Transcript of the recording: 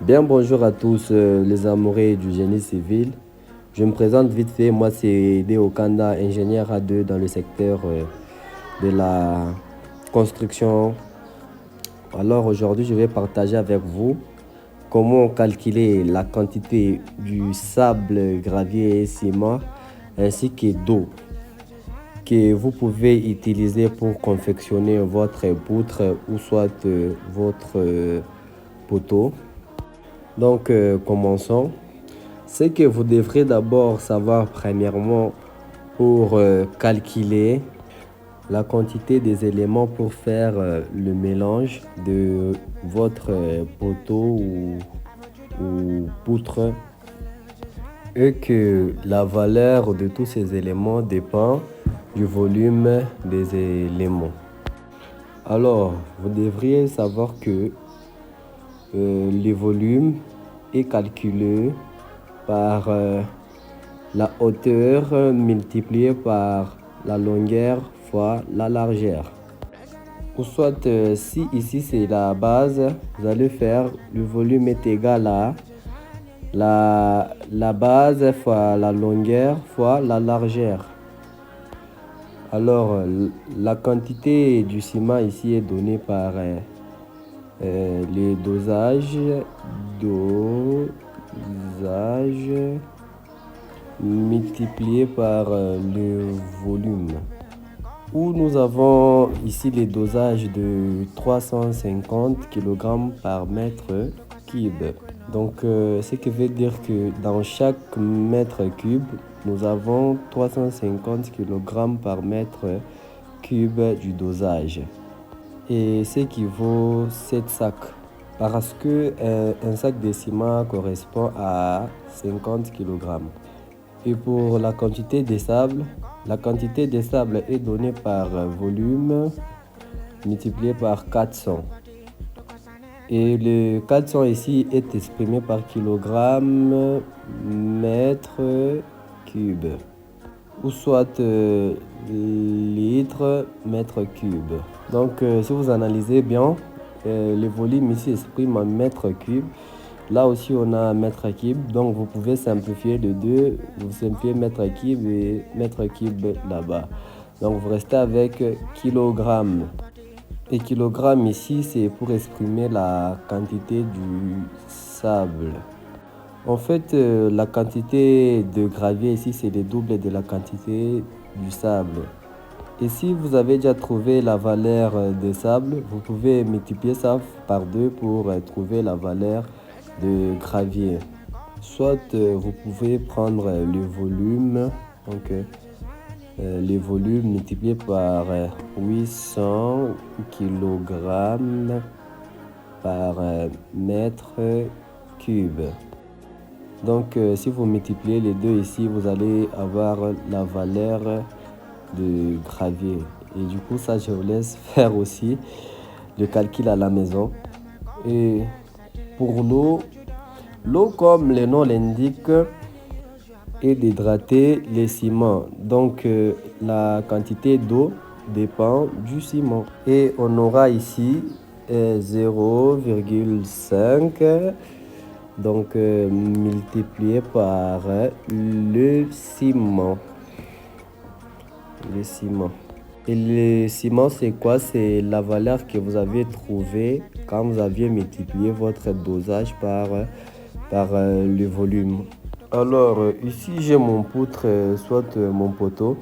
Bien, bonjour à tous les amoureux du génie civil. Je me présente vite fait, moi c'est Deo Kanda, ingénieur A2 dans le secteur de la construction. Alors aujourd'hui je vais partager avec vous comment calculer la quantité du sable, gravier et ciment ainsi que d'eau que vous pouvez utiliser pour confectionner votre poutre ou soit votre poteau. Donc commençons. Ce que vous devrez d'abord savoir premièrement pour calculer la quantité des éléments pour faire le mélange de votre poteau ou poutre et que la valeur de tous ces éléments dépend du volume des éléments. Alors, vous devriez savoir que le volume est calculé par la hauteur multipliée par la longueur fois la largeur. Ou soit si ici c'est la base, vous allez faire le volume est égal à la base fois la longueur fois la largeur. Alors la quantité du ciment ici est donnée par les dosages multiplié par le volume. Où nous avons ici les dosages de 350 kg par mètre cube. Donc ce qui veut dire que dans chaque mètre cube, nous avons 350 kg par mètre cube du dosage. Et ce qui vaut 7 sacs. Parce que un sac de ciment correspond à 50 kg. Et pour la quantité de sable est donnée par volume multiplié par 400. Et le 400 ici est exprimé par kilogramme mètre cube. Ou soit litre mètre cube. Donc si vous analysez bien, le volume ici exprime en mètre cube. Là aussi on a mètre cube, donc vous pouvez simplifier les deux, vous simplifiez mètre cube et mètre cube là-bas. Donc vous restez avec kilogramme. Et kilogramme ici c'est pour exprimer la quantité du sable. En fait la quantité de gravier ici c'est le double de la quantité du sable. Et si vous avez déjà trouvé la valeur de sable, vous pouvez multiplier ça par 2 pour trouver la valeur de gravier. Soit vous pouvez prendre le volume, donc le volume multiplié par 800 kg par mètre cube. Donc si vous multipliez les deux ici, vous allez avoir la valeur de gravier. Et du coup ça je vous laisse faire aussi le calcul à la maison. Et pour l'eau comme le nom l'indique est d'hydrater les ciments. Donc la quantité d'eau dépend du ciment. Et on aura ici 0,5 donc multiplié par le ciment. Et le ciment c'est quoi? C'est la valeur que vous avez trouvée quand vous aviez multiplié votre dosage par le volume. Alors ici j'ai mon poutre, soit mon poteau.